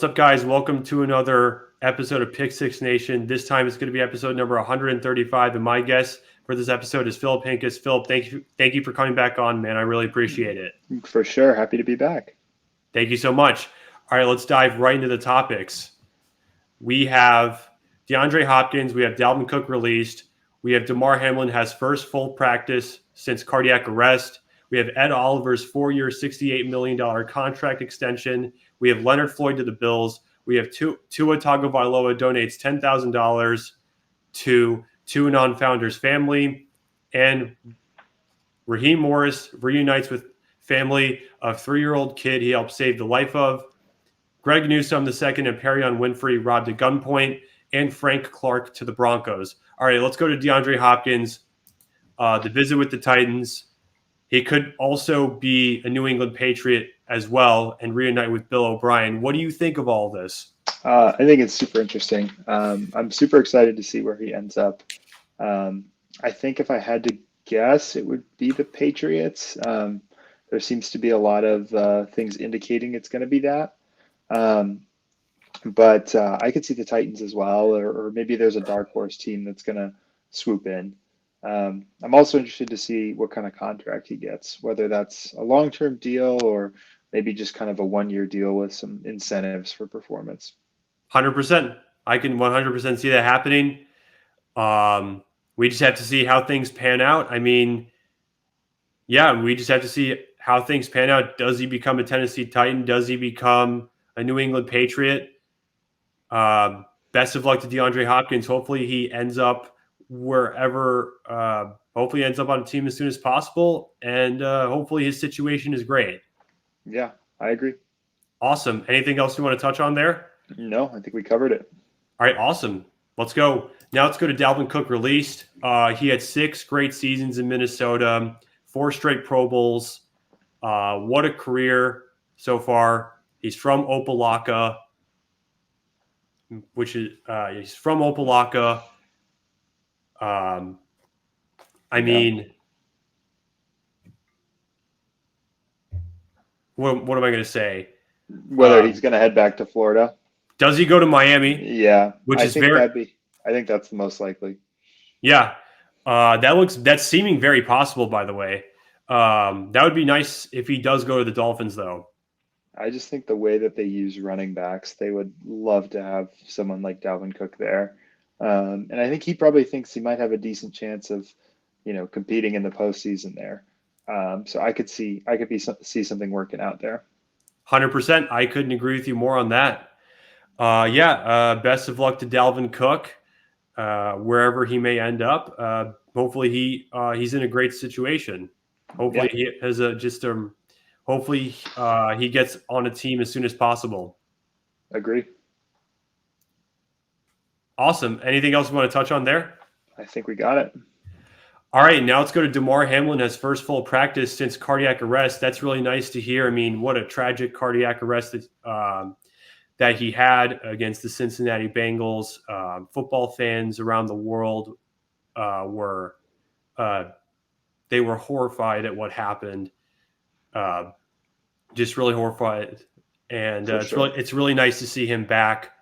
What's up, guys? Welcome to another episode of Pick Six Nation. This time it's going to be episode number 135, and my guest for this episode is Philip Hinkes. Philip, thank you for coming back on, man. I really appreciate it. For sure. Happy to be back. Thank you so much. All right, let's dive right into the topics. We have DeAndre Hopkins. We have Dalvin Cook released. We have damarhamlin has first full practice since cardiac arrest. We have edoliver's 4-year, $68 million contract extension. We have Leonard Floyd to the Bills. We have Tuatagovailoa donates $10,000 to non-founder's family. And Raheemmorris reunites with family of 3-year-old kid he helped save the life of. Gregnewsome II and perrionwinfrey robbed at gunpoint. And frankclark to the Broncos. All right, let's go to DeAndre Hopkins. The visit with the Titans. He could also be a New England Patriot as well and reunite with Bill O'Brien. What do you think of all this? I think it's super interesting. I'm super excited to see where he ends up. I think if I had to guess, it would be the Patriots. There seems to be a lot of things indicating it's going to be that. But I could see the Titans as well, or maybe there's a dark horse team that's going to swoop in. I'm also interested to see what kind of contract he gets, whether that's a long-term deal or maybe just kind of a 1-year deal with some incentives for performance. 100%. I can 100% see that happening. We just have to see how things pan out. I mean, yeah, we just have to see how things pan out. Does he become a Tennessee Titan? Does he become a New England Patriot? Best of luck to DeAndre Hopkins. Hopefully he ends up wherever, hopefully ends up on a team as soon as possible, and hopefully his situation is great. Yeah, I agree. Awesome. Anything else you want to touch on there? No, I think we covered it. All right, awesome. Let's go. Now let's go to Dalvin Cook released. He had 6 great seasons in Minnesota, 4 straight Pro Bowls. What a career so far. He's from Opelika, which is he's from Opelika. I mean, what am I going to say? Whether he's going to head back to Florida. Does he go to Miami? Yeah, I think that's the most likely. Yeah, that's seeming very possible. By the way, that would be nice if he does go to the Dolphins, though. I just think the way that they use running backs, they would love to have someone like Dalvin Cook there. And I think he probably thinks he might have a decent chance of, competing in the postseason there. So I could see something working out there. 100%. I couldn't agree with you more on that. Best of luck to Dalvin Cook, wherever he may end up. Hopefully he's in a great situation. Hopefully he has hopefully he gets on a team as soon as possible. Agree. Awesome. Anything else you want to touch on there? I think we got it. All right, now let's go to damarhamlin has first full practice since cardiac arrest. That's really nice to hear. I mean, what a tragic cardiac arrest that he had against the Cincinnati Bengals. Football fans around the world were horrified at what happened. Just really horrified, and it's really nice to see him back.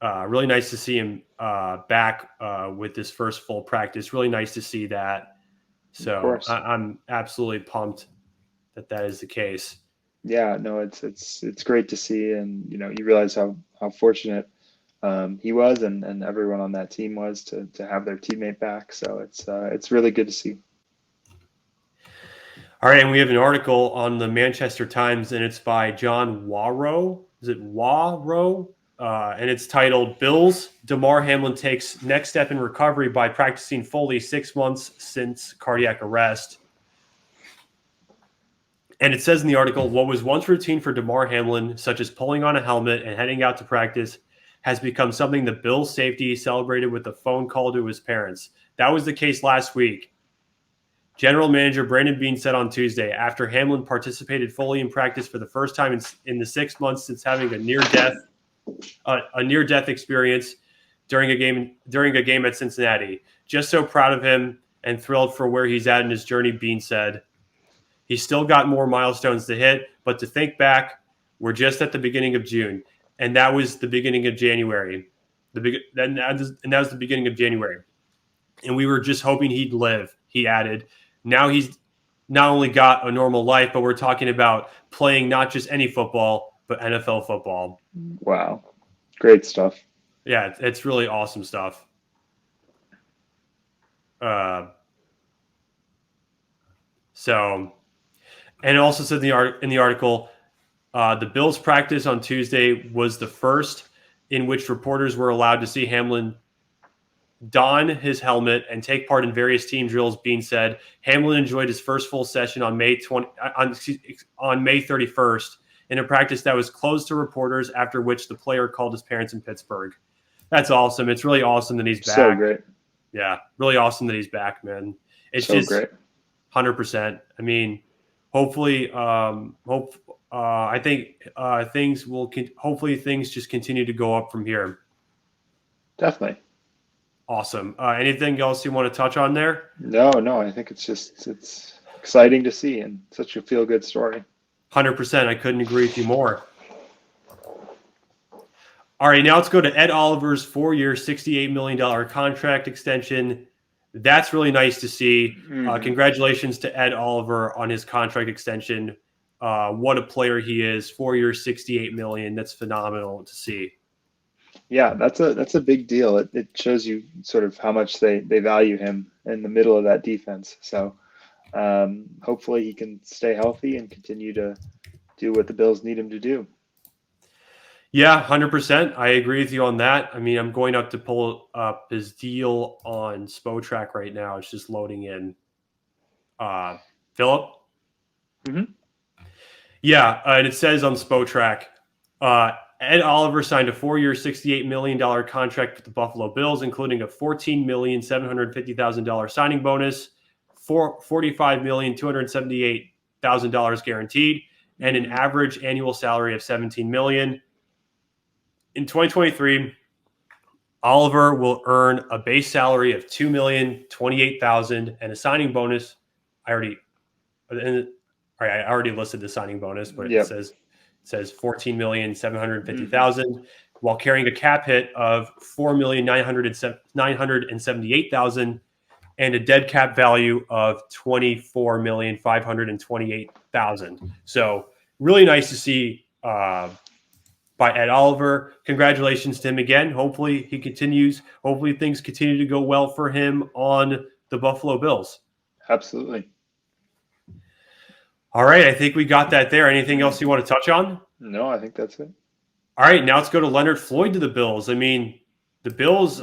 Really nice to see him back with this first full practice. Really nice to see that. So I'm absolutely pumped that is the case. Yeah, no, it's great to see, and you realize how fortunate he was, and everyone on that team was to have their teammate back. So it's really good to see. All right, and we have an article on the Manchester Times, and it's by John Warrow. Is it Warrow? And it's titled, Bills, damarhamlin takes next step in recovery by practicing fully 6 months since cardiac arrest. And it says in the article, what was once routine for damarhamlin, such as pulling on a helmet and heading out to practice, has become something the Bills' safety celebrated with a phone call to his parents. That was the case last week. General Manager Brandon Beane said on Tuesday, after Hamlin participated fully in practice for the first time in the 6 months since having a near-death experience during a game at Cincinnati. Just so proud of him and thrilled for where he's at in his journey, Beane said. He's still got more milestones to hit, but to think back We're just at the beginning of June, and that was the beginning of January. And that was the beginning of January, and we were just hoping he'd live. He added. Now he's not only got a normal life, but we're talking about playing not just any football, but NFL football. Wow. Great stuff. Yeah, it's really awesome stuff. So, and it also said in the article, the Bills' practice on Tuesday was the first in which reporters were allowed to see Hamlin don his helmet and take part in various team drills. Being said, Hamlin enjoyed his first full session on May 31st in a practice that was closed to reporters, after which the player called his parents in Pittsburgh. That's awesome. It's really awesome that he's back. So great. Yeah, really awesome that he's back, man. It's so just great. 100%. I mean, hopefully, I think hopefully things just continue to go up from here. Definitely. Awesome. Anything else you want to touch on there? No. I think it's exciting to see and such a feel good story. 100%. I couldn't agree with you more. All right, now let's go to Ed Oliver's 4-year, $68 million contract extension. That's really nice to see. Congratulations to Ed Oliver on his contract extension. What a player he is. 4 years, $68 million. That's phenomenal to see. Yeah, that's a big deal. It shows you sort of how much they value him in the middle of that defense. So hopefully he can stay healthy and continue to do what the Bills need him to do. Yeah, 100%. I agree with you on that. I mean, I'm going up to pull up his deal on Spotrac right now. It's just loading in. Philip? Mm-hmm. Yeah, and it says on Spotrac, Ed Oliver signed a 4-year, $68 million contract with the Buffalo Bills, including a $14,750,000 signing bonus, $45,278,000 guaranteed, and an average annual salary of $17 million. In 2023, Oliver will earn a base salary of $2,028,000 and a signing bonus. I already listed the signing bonus, but it says $14,750,000 while carrying a cap hit of $4,978,000 and a dead cap value of $24,528,000. So really nice to see by Ed Oliver. Congratulations to him again. Hopefully he continues. Hopefully things continue to go well for him on the Buffalo Bills. Absolutely. All right. I think we got that there. Anything else you want to touch on? No, I think that's it. All right. Now let's go to Leonard Floyd to the Bills. I mean, the Bills,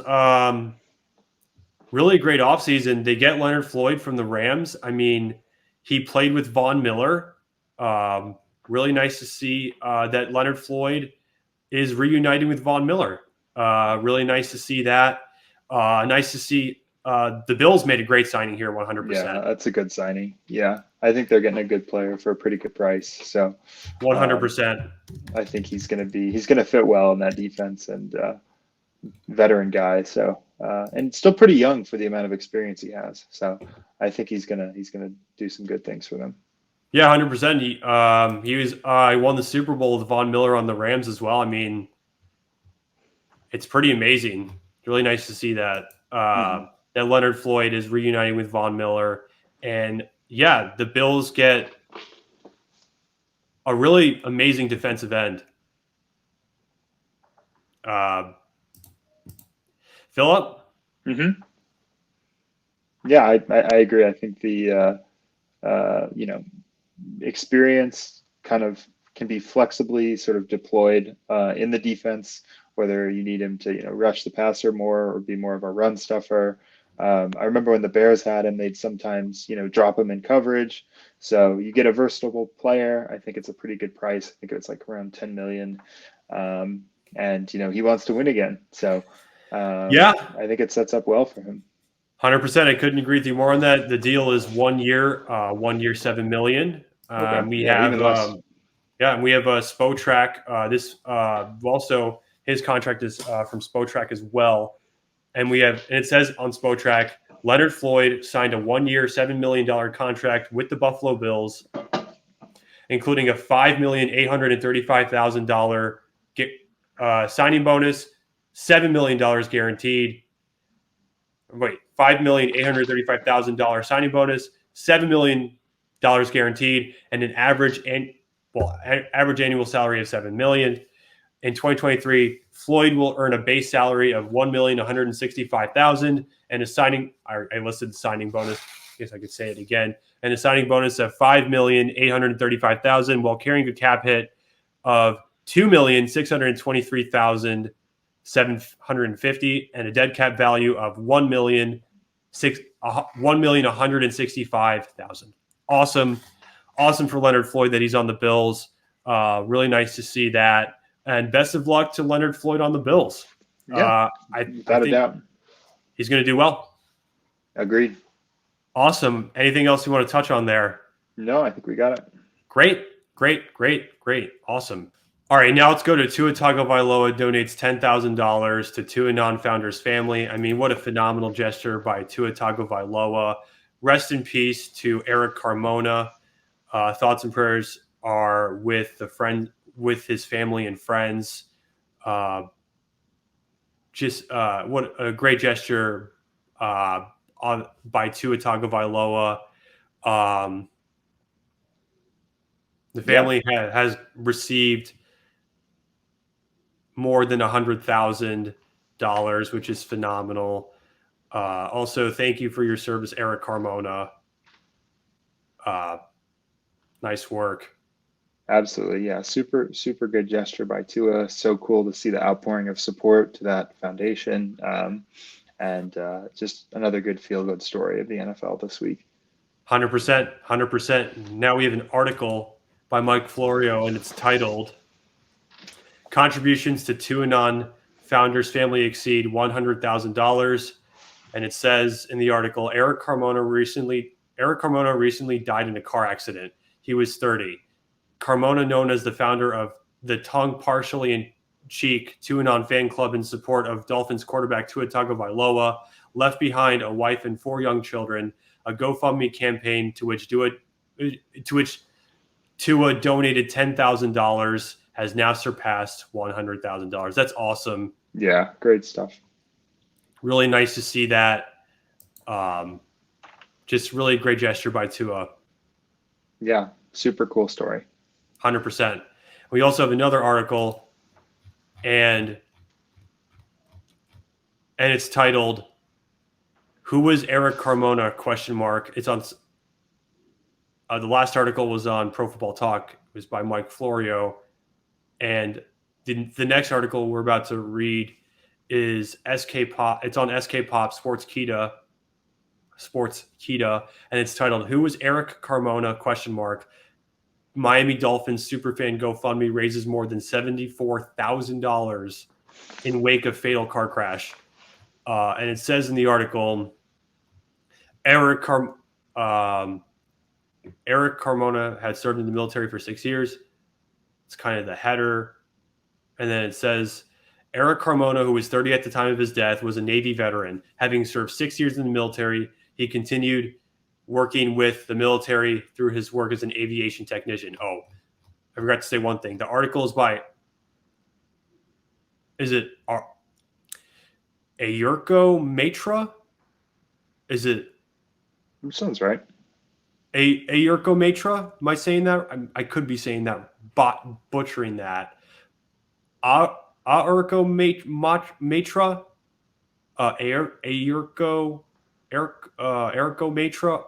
really great offseason. They get Leonard Floyd from the Rams. I mean, he played with Von Miller. Really nice to see that Leonard Floyd is reuniting with Von Miller. Really nice to see that. Nice to see the Bills made a great signing here, 100%. Yeah, that's a good signing. Yeah, I think they're getting a good player for a pretty good price. So 100%. I think he's going to fit well in that defense and veteran guy. So and still pretty young for the amount of experience he has. So I think he's gonna do some good things for them. Yeah, 100%. He won the Super Bowl with Von Miller on the Rams as well. I mean, it's pretty amazing. It's really nice to see that that Leonard Floyd is reuniting with Von Miller, and yeah, the Bills get a really amazing defensive end. Philip? Mm-hmm. Yeah, I agree. I think the experience kind of can be flexibly sort of deployed in the defense, whether you need him to rush the passer more or be more of a run stuffer. I remember when the Bears had him, they'd sometimes drop him in coverage. So you get a versatile player. I think it's a pretty good price. I think it's like around $10 million, and he wants to win again. So I think it sets up well for him. 100%. I couldn't agree with you more on that. The deal is 1 year, $7 million. Okay. We have a Spotrac. This also his contract is from Spotrac as well, and it says on Spotrac, Leonard Floyd signed a 1 year, $7 million contract with the Buffalo Bills. including a $5,835,000 signing bonus, $7 million guaranteed. Wait, $5,835,000 signing bonus, $7 million guaranteed, and an average annual salary of $7 million. In 2023, Floyd will earn a base salary of $1,165,000 and a signing. I listed the signing bonus. I guess I could say it again. And a signing bonus of $5,835,000 while carrying a cap hit of $2,623,750 and a dead cap value of $1,165,000. Awesome for Leonard Floyd that he's on the Bills. Really nice to see that. And best of luck to Leonard Floyd on the Bills. Yeah, without a doubt. He's going to do well. Agreed. Awesome. Anything else you want to touch on there? No, I think we got it. Great. Awesome. All right, now let's go to Tuatagovailoa donates $10,000 to Tuanon Founders family. I mean, what a phenomenal gesture by Tuatagovailoa. Rest in peace to Eric Carmona. Thoughts and prayers are with his family and friends. What a great gesture by Tuatagovailoa. The family has received more than $100,000, which is phenomenal. Also, thank you for your service, Eric Carmona. Nice work. Absolutely. Yeah. Super good gesture by Tua. So cool to see the outpouring of support to that foundation. And just another good feel-good story of the NFL this week. 100%. Now we have an article by Mike Florio, and it's titled "Contributions to Tuanon Founders Family Exceed $100,000." And it says in the article, Eric Carmona recently died in a car accident. He was 30. Carmona, known as the founder of the tongue partially in cheek Tuanon fan club in support of Dolphins quarterback Tuatagovailoa, left behind a wife and 4 young children. A GoFundMe campaign to which Tua donated $10,000 has now surpassed $100,000. That's awesome. Yeah, great stuff. Really nice to see that. Just really great gesture by Tua. Yeah, super cool story. 100%. We also have another article, and it's titled "Who was Eric Carmona?" ? It's on. The last article was on Pro Football Talk. It was by Mike Florio, and the next article we're about to read is SK Pop. It's on SK Pop Sports Kita, and it's titled "Who was Eric Carmona?" Miami Dolphins superfan GoFundMe raises more than $74,000 in wake of fatal car crash. And it says in the article, Eric Carmona had served in the military for 6 years. It's kind of the header. And then it says, Eric Carmona, who was 30 at the time of his death, was a Navy veteran. Having served 6 years in the military, he continued working with the military through his work as an aviation technician. Oh, I forgot to say one thing. The article is by, is it Ayurko Matra? Is it? Sounds right. Ayurko Matra? Am I saying that? I could be saying that, butchering that. Ayurko Matra?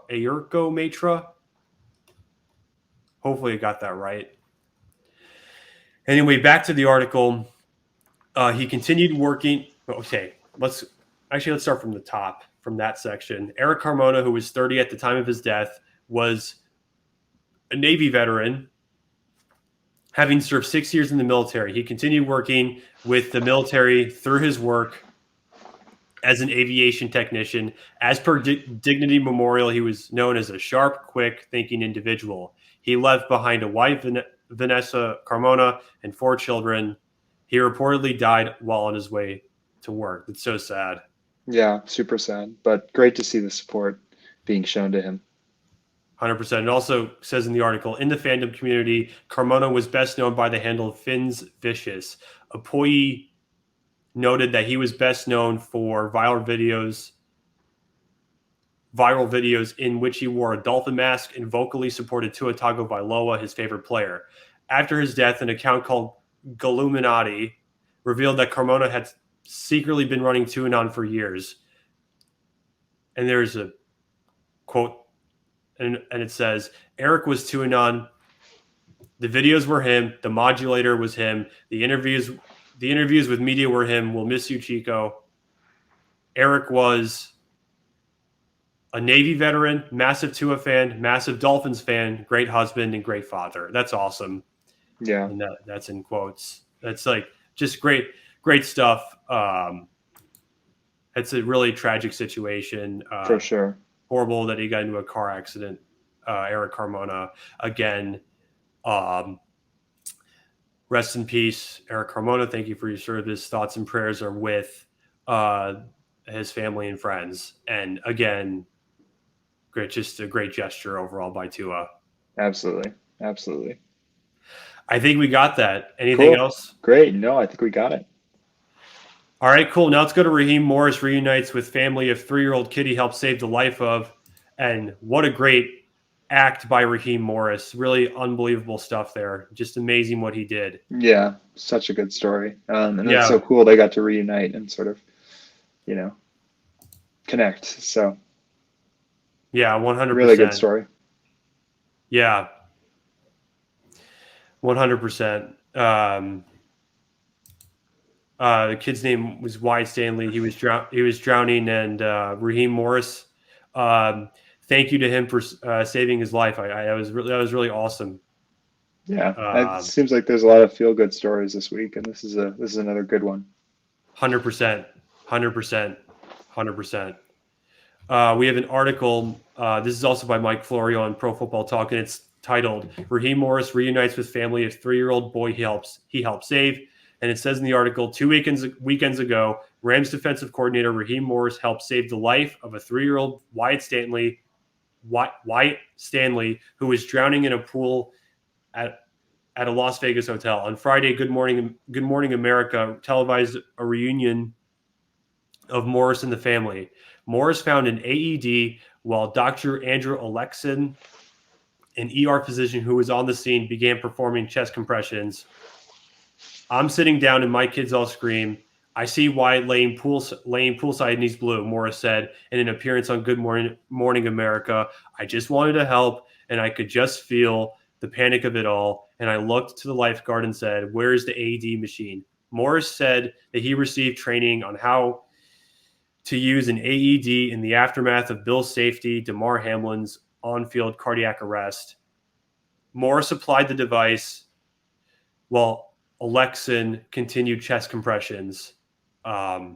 Ayurko Matra. Hopefully I got that right. Anyway, back to the article. He continued working. Okay, let's start from the top, from that section. Eric Carmona, who was 30 at the time of his death, was a Navy veteran, having served 6 years in the military. He continued working with the military through his work as an aviation technician. As per Dignity Memorial, he was known as a sharp, quick thinking individual. He left behind a wife, Vanessa Carmona, and 4 children. He reportedly died while on his way to work. It's so sad. Yeah, super sad, but great to see the support being shown to him. 100%. It also says in the article, in the fandom community, Carmona was best known by the handle Finn's Vicious. Apoyi noted that he was best known for viral videos in which he wore a dolphin mask and vocally supported Tuatagovailoa, his favorite player. After his death, an account called Galuminati revealed that Carmona had secretly been running Tuanon for years. And there's a quote, and it says, Eric was Tuanon. The videos were him. The modulator was him. The interviews with media were him. We'll miss you, Chico. Eric was a Navy veteran, massive Tua fan, massive Dolphins fan, great husband, and great father. That's awesome. Yeah. And that's in quotes. That's like just great stuff. It's a really tragic situation. For sure. Horrible that he got into a car accident. Eric Carmona again. Rest in peace, Eric Carmona. Thank you for your service. Thoughts and prayers are with his family and friends. And again, just a great gesture overall by Tua. Absolutely. I think we got that. Anything else? Great. No, I think we got it. All right, cool. Now let's go to Raheem Morris reunites with family of 3-year-old kid he helped save the life of. And what a great act by Raheem Morris. Really unbelievable stuff there. Just amazing what he did. Yeah, such a good story. And it's so cool they got to reunite and sort of, connect. So yeah, 100%. Really good story. Yeah. 100%. The kid's name was Wyatt Stanley. He was drowning, and Raheem Morris. Thank you to him for saving his life. That was really awesome. Yeah, it seems like there's a lot of feel good stories this week, and this is another good one. 100%. We have an article. This is also by Mike Florio on Pro Football Talk, and it's titled "Raheem Morris reunites with family of 3-year-old boy he helped save." And it says in the article, 2 weekends ago, Rams defensive coordinator Raheem Morris helped save the life of a 3-year-old Wyatt Stanley, who was drowning in a pool at a Las Vegas hotel. On Friday, Good Morning America televised a reunion of Morris and the family. Morris found an AED while Dr. Andrew Alexin, an ER physician who was on the scene, began performing chest compressions. I'm sitting down and my kids all scream. I see Wyatt laying poolside and he's blue, Morris said in an appearance on Good Morning America. I just wanted to help, and I could just feel the panic of it all. And I looked to the lifeguard and said, "Where's the AED machine?" Morris said that he received training on how to use an AED in the aftermath of Bill's safety, Damarhamlin's on-field cardiac arrest. Morris applied the device while Alexin continued chest compressions. Yeah,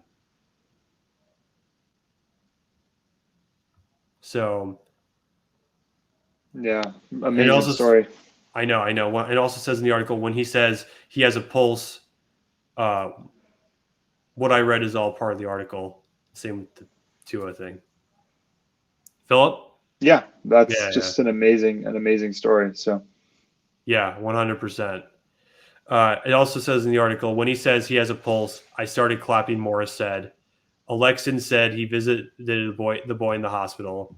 amazing story. I know. It also says in the article, when he says he has a pulse, what I read is all part of the article. Same with the Tua thing. Philip? Yeah, that's just an amazing story. So, yeah, 100%. It also says in the article, when he says he has a pulse, I started clapping, Morris said. Alexin said he visited the boy in the hospital.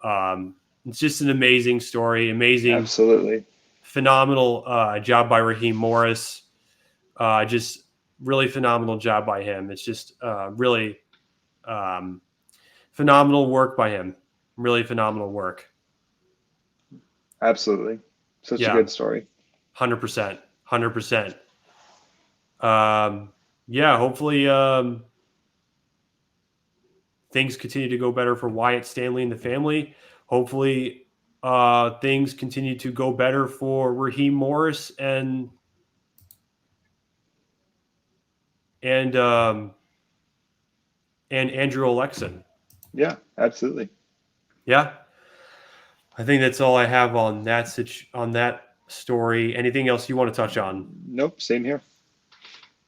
It's just an amazing story. Absolutely. Phenomenal job by Raheem Morris. Just really phenomenal job by him. It's just really phenomenal work by him. Really phenomenal work. Absolutely. Such a good story. 100%. 100%. Hopefully things continue to go better for Wyatt Stanley and the family. Hopefully things continue to go better for Raheem Morris and Andrew Alexin. Yeah, absolutely. Yeah. I think that's all I have on that story. Anything else you want to touch on? Nope, same here.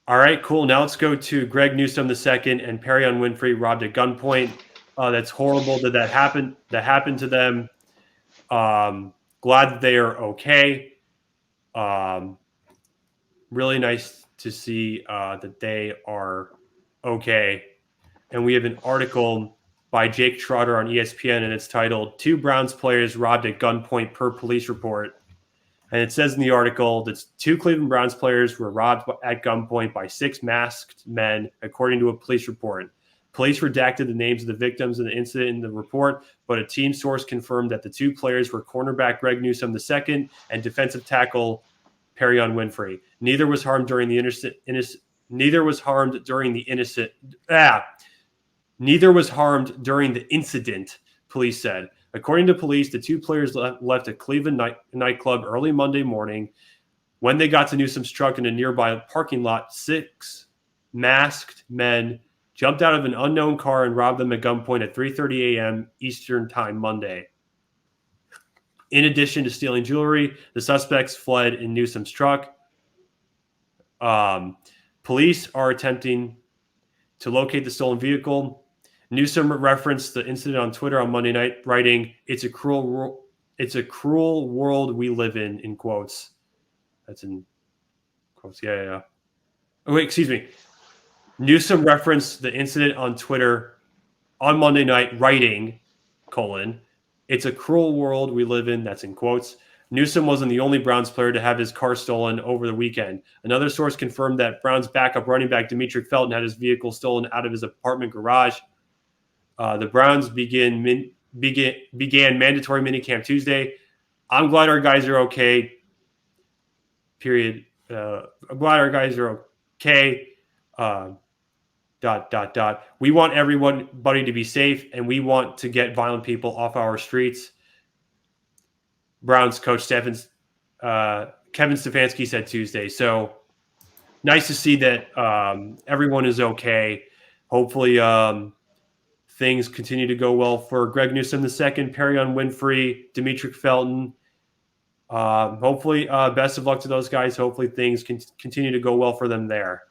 All right, cool. Now let's go to Gregnewsome II and Perrionwinfrey robbed at gunpoint. That's horrible that happened to them. Glad that they are okay. Really nice to see that they are okay. And we have an article by Jake Trotter on ESPN, and it's titled "Two Browns Players Robbed at Gunpoint Per Police Report." And it says in the article that 2 Cleveland Browns players were robbed at gunpoint by 6 masked men, according to a police report. Police redacted the names of the victims of the incident in the report, but a team source confirmed that the 2 players were cornerback Gregnewsome II and defensive tackle Perrionwinfrey. Neither was harmed during the incident, police said. According to police, the 2 players left a Cleveland nightclub early Monday morning. When they got to Newsome's truck in a nearby parking lot, 6 masked men jumped out of an unknown car and robbed them at gunpoint at 3:30 a.m. Eastern Time Monday. In addition to stealing jewelry, the suspects fled in Newsome's truck. Police are attempting to locate the stolen vehicle. Newsome referenced the incident on Twitter on Monday night, writing, it's a cruel world we live in quotes. That's in quotes. Yeah. Oh, wait, excuse me. Newsome referenced the incident on Twitter on Monday night, writing, it's a cruel world we live in. That's in quotes. Newsome wasn't the only Browns player to have his car stolen over the weekend. Another source confirmed that Browns backup running back Demetric Felton had his vehicle stolen out of his apartment garage. The Browns began mandatory minicamp Tuesday. I'm glad our guys are okay. Period. I'm glad our guys are okay. ... We want everybody to be safe, and we want to get violent people off our streets. Browns coach Kevin Stefanski said Tuesday. So nice to see that everyone is okay. Hopefully things continue to go well for Gregnewsome II, Perrionwinfrey, Demetric Felton. Hopefully, best of luck to those guys. Hopefully things can continue to go well for them there.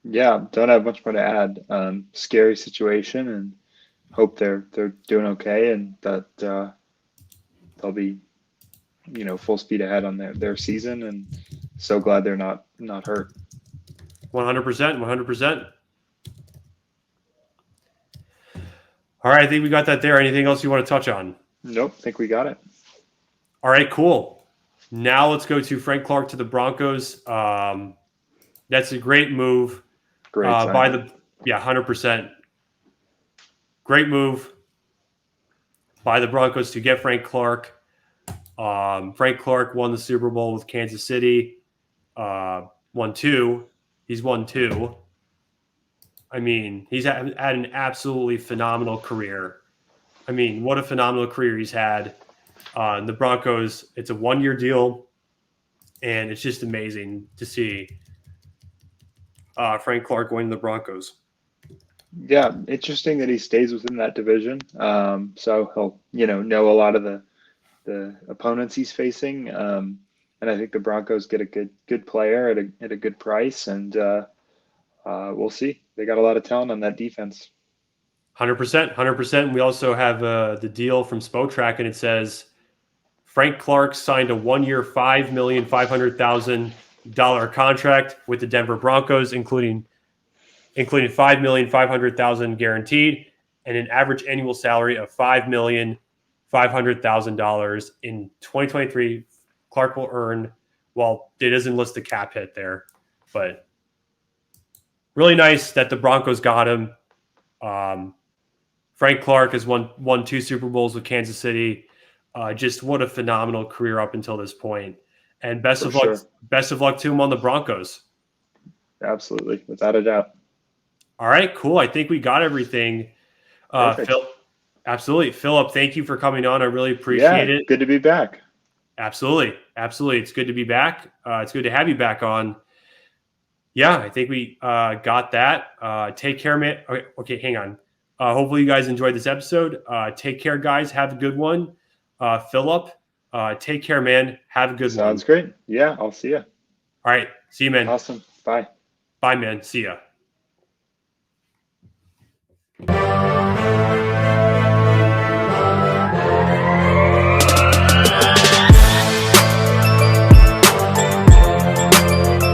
Yeah, don't have much more to add. Scary situation, and hope they're doing okay, and that they'll be, full speed ahead on their season. And so glad they're not hurt. 100%. All right, I think we got that there. Anything else you want to touch on? Nope, I think we got it. All right, cool. Now let's go to Frank Clark to the Broncos. That's a great move. Great 100%. Great move by the Broncos to get Frank Clark. Frank Clark won the Super Bowl with Kansas City. Won 2. He's won 2. I mean, he's had an absolutely phenomenal career. I mean, what a phenomenal career he's had. The Broncos, it's a 1-year deal, and it's just amazing to see Frank Clark going to the Broncos. Yeah, interesting that he stays within that division. So he'll, know a lot of the opponents he's facing. And I think the Broncos get a good player at a good price, and we'll see. They got a lot of talent on that defense. 100%. We also have the deal from Spotrac, and it says Frank Clark signed a 1-year, $5,500,000 contract with the Denver Broncos, including $5,500,000 guaranteed and an average annual salary of $5,500,000 in 2023. Clark will earn, well, it doesn't list the cap hit there, but really nice that the Broncos got him. Frank Clark has won 2 Super Bowls with Kansas City. Just what a phenomenal career up until this point. And best of luck to him on the Broncos. Absolutely, without a doubt. All right, cool. I think we got everything. Phil, absolutely. Philip, thank you for coming on. I really appreciate it. Good to be back. Absolutely. It's good to be back. It's good to have you back on. Yeah, I think we got that. Take care, man. Okay, hang on. Hopefully you guys enjoyed this episode. Take care, guys. Have a good one. Philip, take care, man. Have a good one. Sounds great. Yeah, I'll see you. All right. See you, man. Awesome. Bye. Bye, man. See ya.